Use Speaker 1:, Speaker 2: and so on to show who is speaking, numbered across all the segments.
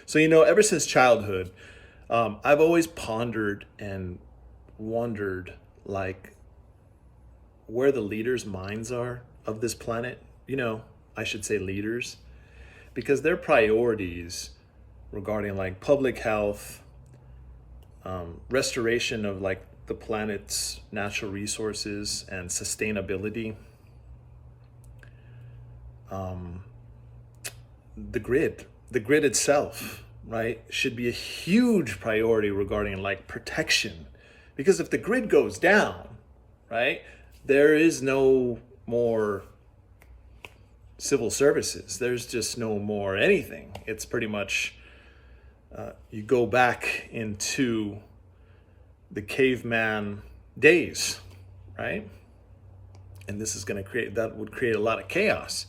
Speaker 1: So, ever since childhood, I've always pondered and wondered, like, where the leaders' minds are of this planet. I should say leaders, because their priorities regarding like public health, restoration of like the planet's natural resources and sustainability, the grid itself, right, should be a huge priority regarding like protection. Because if the grid goes down, right, there is no more civil services. There's just no more anything. It's pretty much you go back into the caveman days, right? And this is going to that would create a lot of chaos.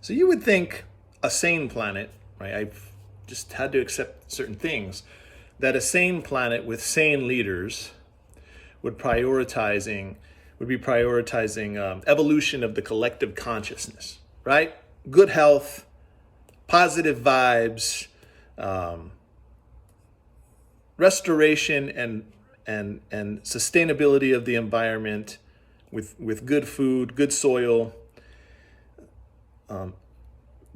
Speaker 1: So you would think a sane planet, right? I've just had to accept certain things, that a sane planet with sane leaders would be prioritizing evolution of the collective consciousness, right? Good health, positive vibes, restoration and sustainability of the environment with good food, good soil,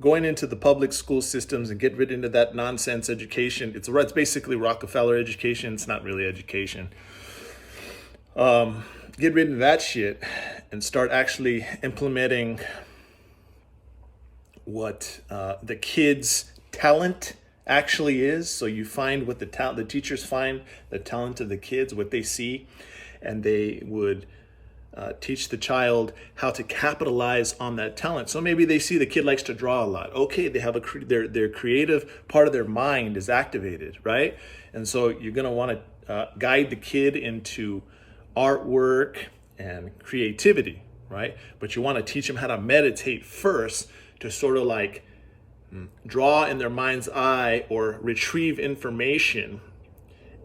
Speaker 1: going into the public school systems and get rid of that nonsense education. It's basically Rockefeller education. It's not really education. Get rid of that shit and start actually implementing what the kids' talent actually is. So you find what the teachers find the talent of the kids, what they see, and they would teach the child how to capitalize on that talent. So maybe they see the kid likes to draw a lot. Okay, they have their creative part of their mind is activated, right? And so you're going to want to guide the kid into artwork and creativity, right? But you want to teach them how to meditate first, to sort of like draw in their mind's eye or retrieve information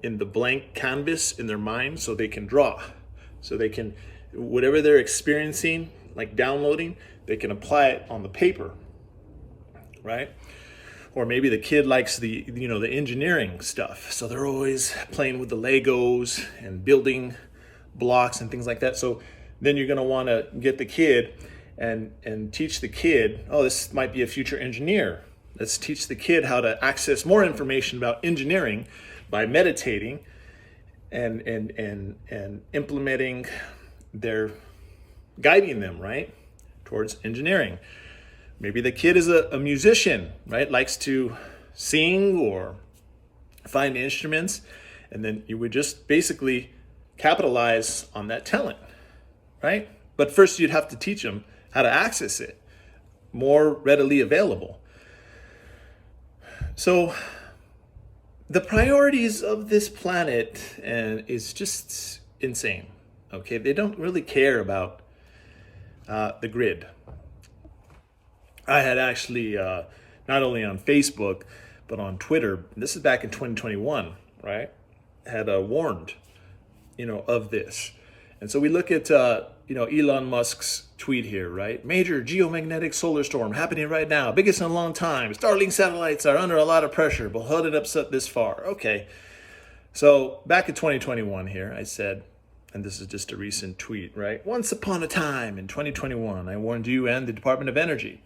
Speaker 1: in the blank canvas in their mind, so they can draw, so they can, whatever they're experiencing, like downloading, they can apply it on the paper, right? Or maybe the kid likes the engineering stuff, so they're always playing with the Legos and building blocks and things like that. So then you're going to want to get the kid and teach the kid, oh, this might be a future engineer. Let's teach the kid how to access more information about engineering by meditating and implementing guiding them, right, towards engineering. Maybe the kid is a musician, right, likes to sing or find instruments, and then you would just basically capitalize on that talent, right? But first you'd have to teach them how to access it more readily available. So the priorities of this planet is just insane. Okay, they don't really care about the grid. I had actually not only on Facebook but on Twitter. This is back in 2021, right? Had warned, of this. And so we look at Elon Musk's tweet here, right? Major geomagnetic solar storm happening right now, biggest in a long time. Starlink satellites are under a lot of pressure, but how did it upset this far? Okay, so back in 2021 here, I said, and this is just a recent tweet, right? Once upon a time in 2021, I warned you and the Department of Energy.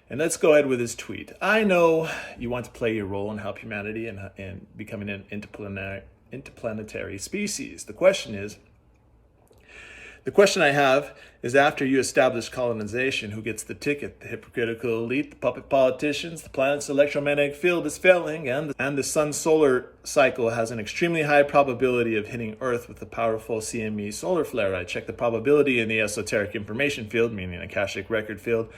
Speaker 1: And let's go ahead with this tweet. I know you want to play your role and help humanity and becoming an interplanetary species. The question I have is, after you establish colonization, who gets the ticket? The hypocritical elite, the puppet politicians, the planet's electromagnetic field is failing, and the sun's solar cycle has an extremely high probability of hitting Earth with a powerful CME solar flare. I checked the probability in the esoteric information field, meaning Akashic record field.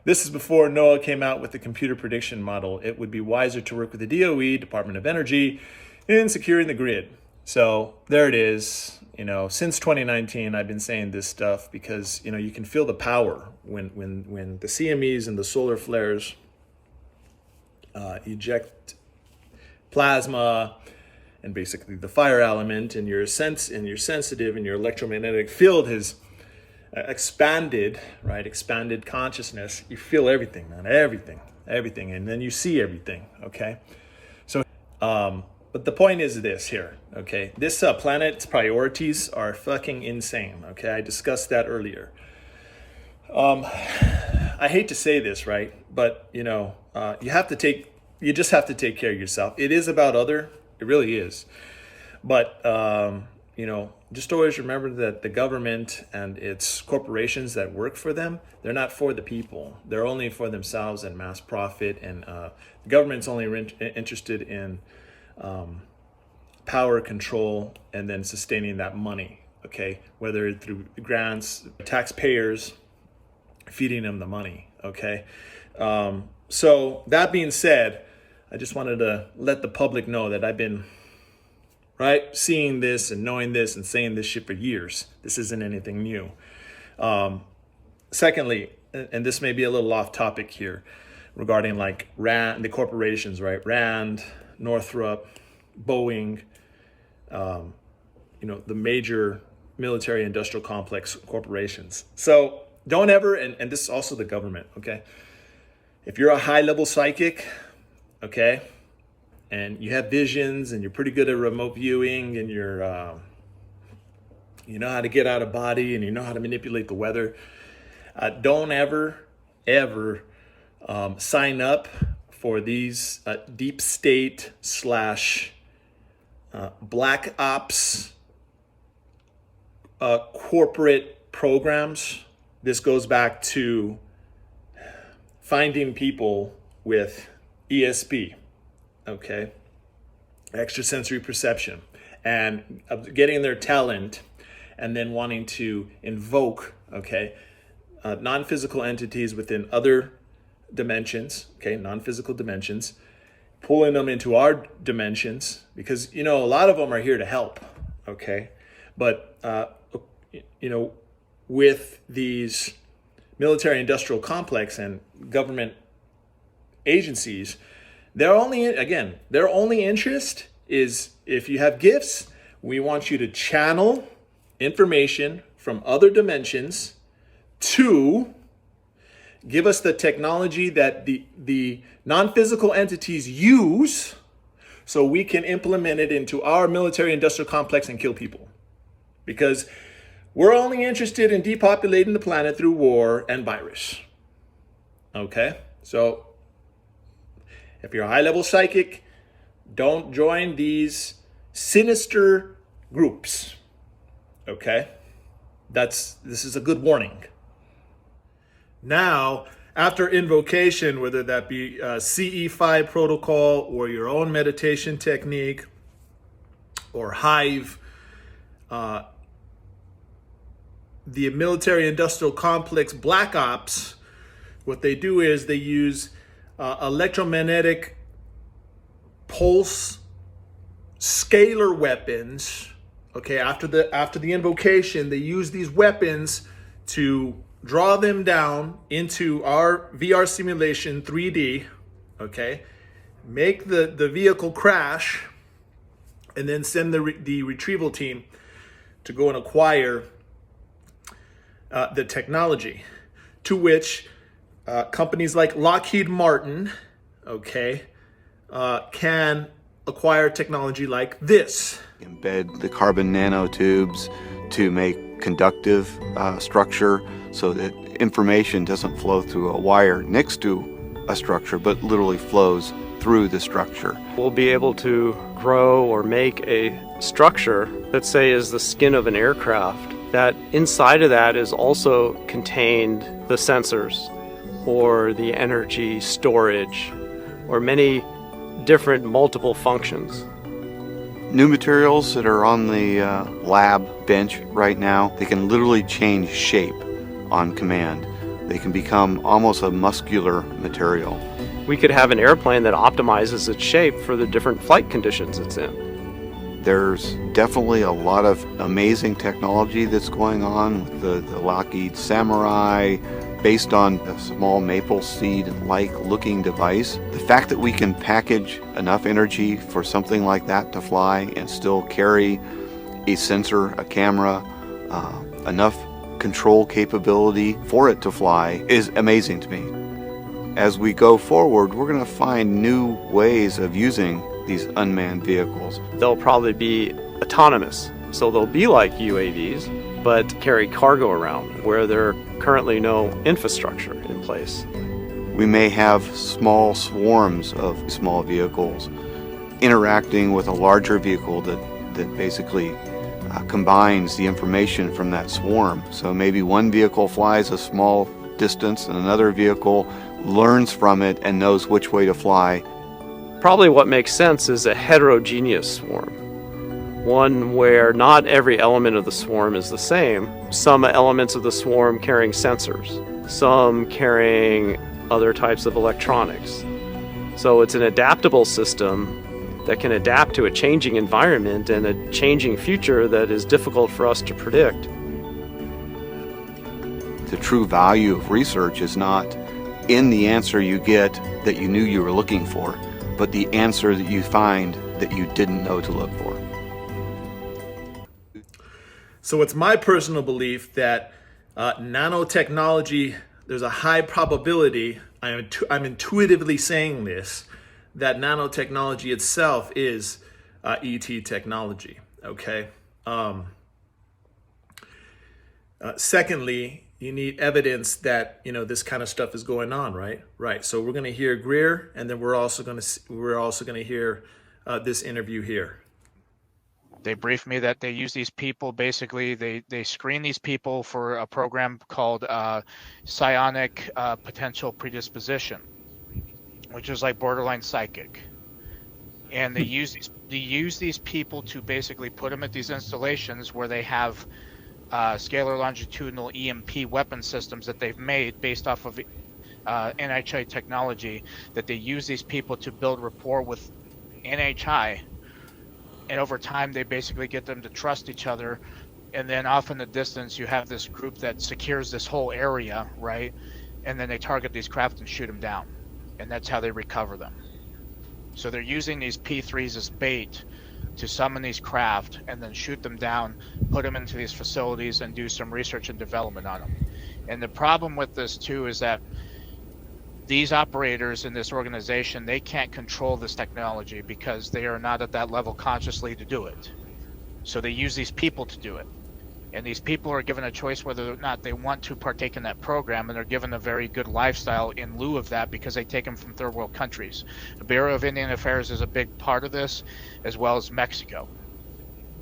Speaker 1: This is before NOAA came out with the computer prediction model. It would be wiser to work with the DOE, Department of Energy, in securing the grid. So there it is. Since 2019, I've been saying this stuff because, you can feel the power when the CMEs and the solar flares eject plasma and basically the fire element, and your sensitive and your electromagnetic field has expanded, right? Expanded consciousness. You feel everything, man, everything. And then you see everything, okay? But the point is this here, okay? This planet's priorities are fucking insane, okay? I discussed that earlier. I hate to say this, right? But, you just have to take care of yourself. It is about it really is. But, just always remember that the government and its corporations that work for them, they're not for the people. They're only for themselves and mass profit. And the government's only interested in power, control, and then sustaining that money, okay? Whether through grants, taxpayers feeding them the money, okay? So that being said, I just wanted to let the public know that I've been seeing this and knowing this and saying this shit for years. This isn't anything new. Secondly, and this may be a little off topic here, regarding like Rand, the corporations, right? Rand, Northrop, Boeing, the major military industrial complex corporations. So don't ever, and this is also the government, okay? If you're a high level psychic, okay, and you have visions and you're pretty good at remote viewing and you know how to get out of body and you know how to manipulate the weather, don't ever sign up for these deep state / black ops corporate programs. This goes back to finding people with ESP, okay, extrasensory perception, and getting their talent and then wanting to invoke, okay, non-physical entities within other dimensions, okay, non-physical dimensions, pulling them into our dimensions, because, a lot of them are here to help, okay, but, with these military industrial complex and government agencies, their only interest is, if you have gifts, we want you to channel information from other dimensions to give us the technology that the non-physical entities use so we can implement it into our military industrial complex and kill people. Because we're only interested in depopulating the planet through war and virus. Okay? So if you're a high-level psychic, don't join these sinister groups. Okay? This is a good warning. Now, after invocation, whether that be CE5 protocol or your own meditation technique or Hive, the military industrial complex black ops, what they do is they use electromagnetic pulse scalar weapons. Okay, after the invocation, they use these weapons to draw them down into our VR simulation 3D, okay, make the vehicle crash, and then send the retrieval team to go and acquire the technology, to which companies like Lockheed Martin, okay, can acquire technology like this.
Speaker 2: Embed the carbon nanotubes to make conductive structure so that information doesn't flow through a wire next to a structure, but literally flows through the structure.
Speaker 3: We'll be able to grow or make a structure that, say, is the skin of an aircraft, that inside of that is also contained the sensors or the energy storage or many different multiple functions.
Speaker 2: New materials that are on the lab bench right now, they can literally change shape on command. They can become almost a muscular material.
Speaker 3: We could have an airplane that optimizes its shape for the different flight conditions it's in.
Speaker 2: There's definitely a lot of amazing technology that's going on with the Lockheed Samurai, based on a small maple seed-like looking device. The fact that we can package enough energy for something like that to fly and still carry a sensor, a camera, enough control capability for it to fly is amazing to me. As we go forward, we're going to find new ways of using these unmanned vehicles.
Speaker 3: They'll probably be autonomous. So they'll be like UAVs, but carry cargo around where there are currently no infrastructure in place.
Speaker 2: We may have small swarms of small vehicles interacting with a larger vehicle that basically combines the information from that swarm. So maybe one vehicle flies a small distance and another vehicle learns from it and knows which way to fly.
Speaker 3: Probably what makes sense is a heterogeneous swarm. One where not every element of the swarm is the same. Some elements of the swarm carrying sensors, some carrying other types of electronics. So it's an adaptable system that can adapt to a changing environment and a changing future that is difficult for us to predict.
Speaker 2: The true value of research is not in the answer you get that you knew you were looking for, but the answer that you find that you didn't know to look for.
Speaker 1: So it's my personal belief that nanotechnology, there's a high probability, I'm intuitively saying this, that nanotechnology itself is ET technology, okay? Secondly, you need evidence that, this kind of stuff is going on, right? Right, so we're gonna hear Greer, and then we're also gonna hear this interview here.
Speaker 4: They briefed me that they use these people, basically, they screen these people for a program called psionic potential predisposition, which is like borderline psychic. And they use these people to basically put them at these installations where they have scalar longitudinal EMP weapon systems that they've made based off of NHI technology, that they use these people to build rapport with NHI. And over time, they basically get them to trust each other. And then off in the distance, you have this group that secures this whole area, right? And then they target these craft and shoot them down. And that's how they recover them. So they're using these P3s as bait to summon these craft and then shoot them down, put them into these facilities and do some research and development on them. And the problem with this too is that these operators in this organization, they can't control this technology because they are not at that level consciously to do it. So they use these people to do it. And these people are given a choice whether or not they want to partake in that program, and they're given a very good lifestyle in lieu of that because they take them from third world countries. The Bureau of Indian Affairs is a big part of this, as well as Mexico.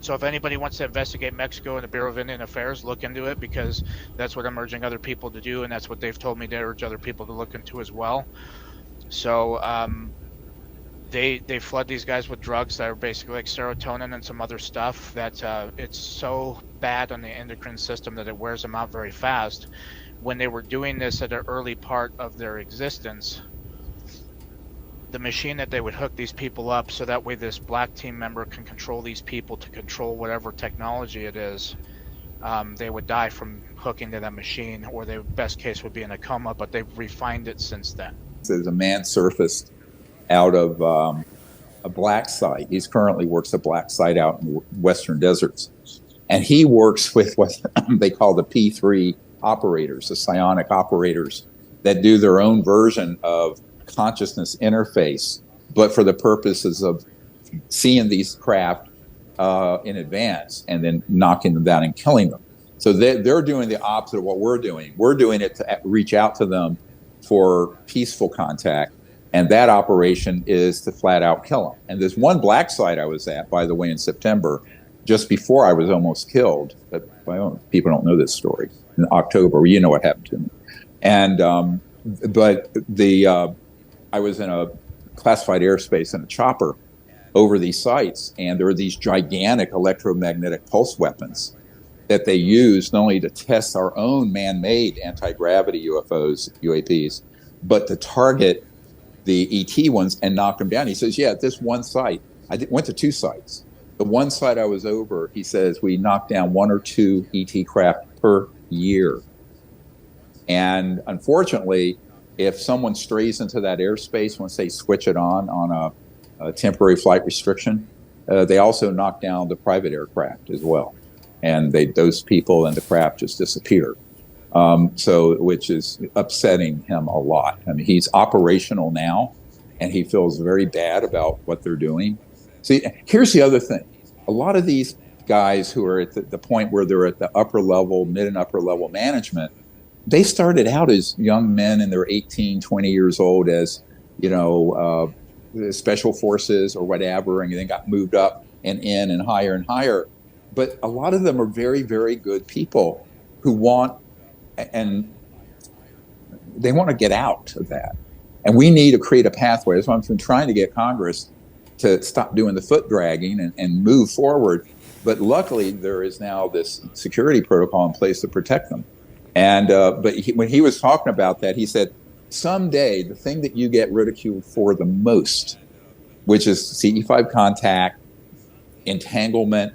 Speaker 4: So if anybody wants to investigate Mexico and the Bureau of Indian Affairs, look into it, because that's what I'm urging other people to do, and that's what they've told me to urge other people to look into as well. So they flood these guys with drugs that are basically like serotonin and some other stuff that it's so bad on the endocrine system that it wears them out very fast. When they were doing this at an early part of their existence, the machine that they would hook these people up so that way this black team member can control these people to control whatever technology it is, they would die from hooking to that machine, or their best case would be in a coma, but they've refined it since then.
Speaker 5: There's a man surfaced out of a black site. He's currently works a black site out in the western deserts. And he works with what they call the P3 operators, the psionic operators, that do their own version of consciousness interface, but for the purposes of seeing these craft in advance and then knocking them down and killing them. So they're doing the opposite of what we're doing. We're doing it to reach out to them for peaceful contact, and that operation is to flat out kill them. And there's one black site I was at, by the way, in September, just before I was almost killed. But people don't know this story. In October, you know what happened to me. And I was in a classified airspace in a chopper over these sites, and there were these gigantic electromagnetic pulse weapons that they use not only to test our own man-made anti-gravity UFOs, UAPs, but to target the ET ones and knock them down. He says, yeah, at this one site, went to two sites. The one site I was over, he says, we knocked down 1 or 2 ET craft per year. And unfortunately, if someone strays into that airspace, once they switch it on a temporary flight restriction, they also knock down the private aircraft as well. And those people and the craft just disappear. Which is upsetting him a lot. I mean, he's operational now, and he feels very bad about what they're doing. See, here's the other thing. A lot of these guys who are at the point where they're at the upper level, mid and upper level management, they started out as young men and they're 18, 20 years old as, special forces or whatever, and then got moved up and in and higher and higher. But a lot of them are very, very good people who want, and they want to get out of that. And we need to create a pathway. That's why I've been trying to get Congress to stop doing the foot dragging and move forward. But luckily, there is now this security protocol in place to protect them. And when he was talking about that, he said, someday the thing that you get ridiculed for the most, which is CE5 contact, entanglement,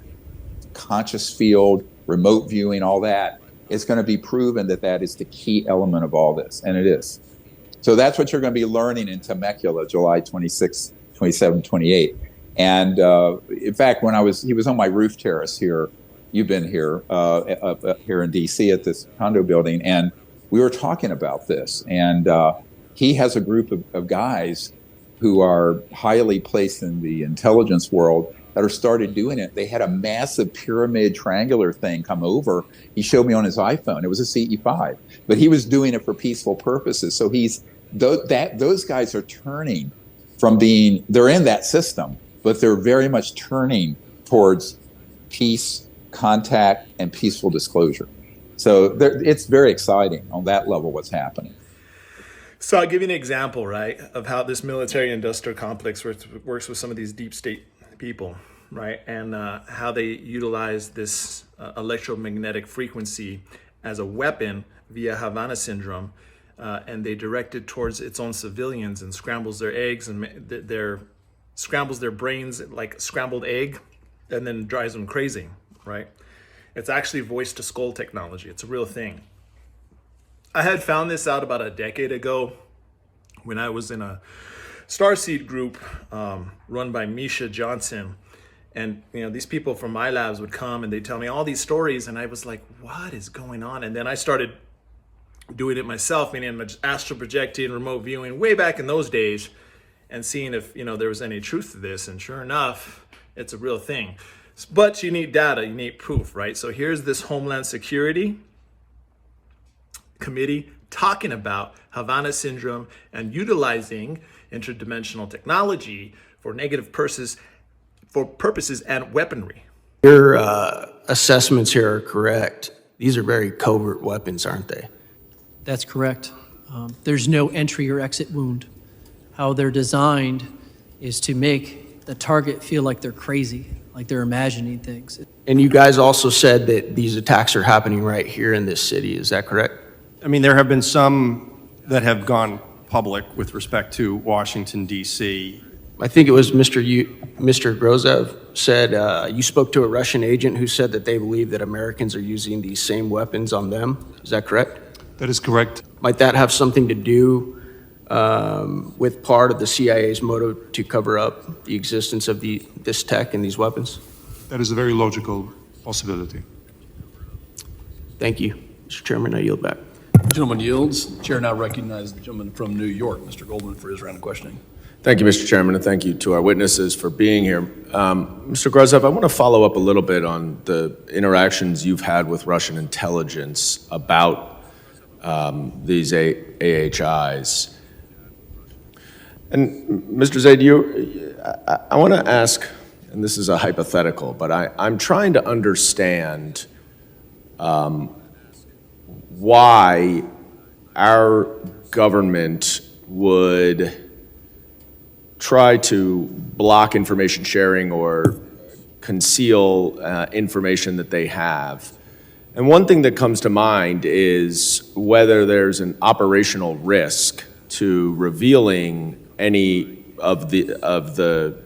Speaker 5: conscious field, remote viewing, all that, it's going to be proven that that is the key element of all this, and it is. So that's what you're going to be learning in Temecula, July 26, 27, 28. And in fact, he was on my roof terrace here. You've been here, up here in DC at this condo building, and we were talking about this. And he has a group of guys who are highly placed in the intelligence world that are started doing it. They had a massive pyramid triangular thing come over. He showed me on his iPhone. It was a CE5, but he was doing it for peaceful purposes. So those guys are turning from they're in that system, but they're very much turning towards peace, contact, and peaceful disclosure. So it's very exciting on that level what's happening.
Speaker 1: So I'll give you an example, right, of how this military-industrial complex works with some of these deep state people, right, and how they utilize this electromagnetic frequency as a weapon via Havana syndrome, and they direct it towards its own civilians and scrambles their eggs and scrambles their brains like scrambled egg, and then drives them crazy, right? It's actually voice to skull technology. It's a real thing. I had found this out about a decade ago when I was in a Starseed group run by Misha Johnson. And these people from my labs would come and they'd tell me all these stories, and I was like, what is going on? And then I started doing it myself, meaning astral projecting, remote viewing, way back in those days, and seeing if there was any truth to this. And sure enough, it's a real thing. But you need data, you need proof, right? So here's this Homeland Security Committee talking about Havana syndrome and utilizing interdimensional technology for negative purposes and weaponry.
Speaker 6: Your assessments here are correct. These are very covert weapons, aren't they?
Speaker 7: That's correct. There's no entry or exit wound. How they're designed is to make the target feel like they're crazy, like they're imagining things.
Speaker 6: And you guys also said that these attacks are happening right here in this city. Is that correct?
Speaker 8: I mean, there have been some that have gone public with respect to Washington, D.C.
Speaker 6: I think it was Mr. Grozev said you spoke to a Russian agent who said that they believe that Americans are using these same weapons on them. Is that correct?
Speaker 9: That is correct.
Speaker 6: Might that have something to do with part of the CIA's motive to cover up the existence of this tech and these weapons?
Speaker 9: That is a very logical possibility.
Speaker 6: Thank you. Mr. Chairman, I yield back.
Speaker 10: The gentleman yields. Chair now recognizes the gentleman from New York, Mr. Goldman, for his round of questioning.
Speaker 11: Thank you, Mr. Chairman, and thank you to our witnesses for being here. Mr. Grozev, I want to follow up a little bit on the interactions you've had with Russian intelligence about these AHIs. And Mr. Zaid, I want to ask, and this is a hypothetical, but I'm trying to understand why our government would try to block information sharing or conceal information that they have. And one thing that comes to mind is whether there's an operational risk to revealing any of the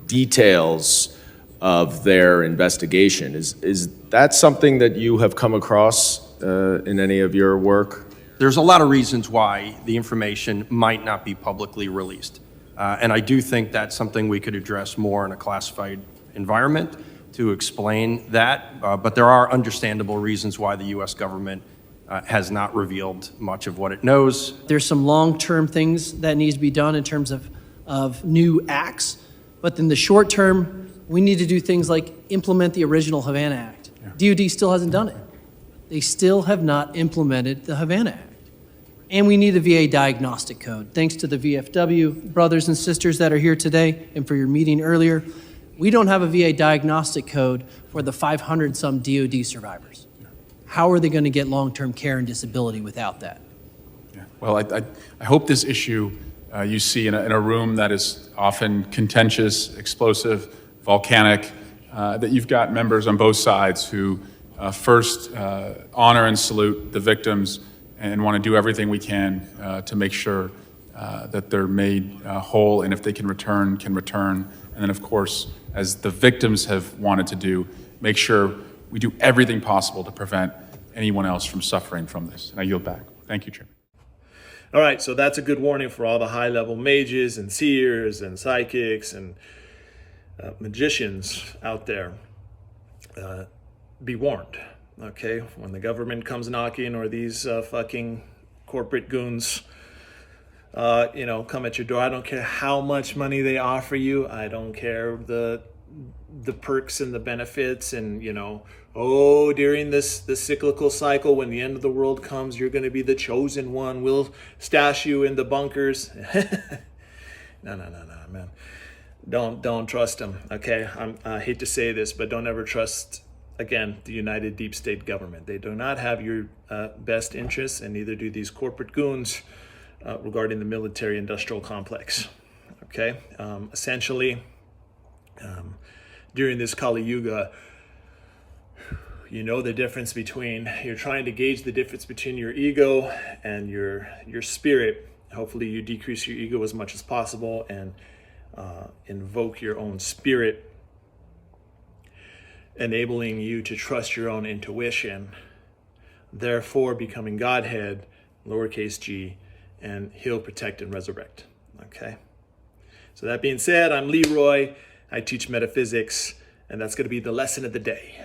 Speaker 11: details of their investigation. Is that something that you have come across in any of your work?
Speaker 8: There's a lot of reasons why the information might not be publicly released. And I do think that's something we could address more in a classified environment to explain that. But there are understandable reasons why the U.S. government has not revealed much of what it knows.
Speaker 7: There's some long-term things that needs to be done in terms of of new acts, but in the short term, we need to do things like implement the original Havana Act. DoD still hasn't done it. They still have not implemented the Havana Act. And we need a VA diagnostic code. Thanks to the VFW brothers and sisters that are here today and for your meeting earlier, we don't have a VA diagnostic code for the 500-some DoD survivors. How are they going to get long-term care and disability without that?
Speaker 12: Yeah. Well, I hope this issue you see in a room that is often contentious, explosive, volcanic, that you've got members on both sides who first honor and salute the victims and want to do everything we can to make sure that they're made whole, and if they can return. And then, of course, as the victims have wanted to do, make sure we do everything possible to prevent anyone else from suffering from this. And I yield back. Thank you, Chairman.
Speaker 1: All right, so that's a good warning for all the high-level mages and seers and psychics and magicians out there. Be warned. Okay, when the government comes knocking, or these fucking corporate goons, come at your door. I don't care how much money they offer you. I don't care the perks and the benefits, and during this cyclical cycle, when the end of the world comes, you're going to be the chosen one. We'll stash you in the bunkers. No, man. Don't trust them. Okay, I hate to say this, but don't ever trust. Again, the United Deep State Government. They do not have your best interests, and neither do these corporate goons regarding the military-industrial complex. Okay? Essentially, during this Kali Yuga, the difference between, you're trying to gauge the difference between your ego and your spirit. Hopefully you decrease your ego as much as possible and invoke your own spirit, enabling you to trust your own intuition, therefore becoming Godhead, lowercase g, and heal, protect, and resurrect. Okay? So that being said, I'm Leroy. I teach metaphysics, and that's going to be the lesson of the day.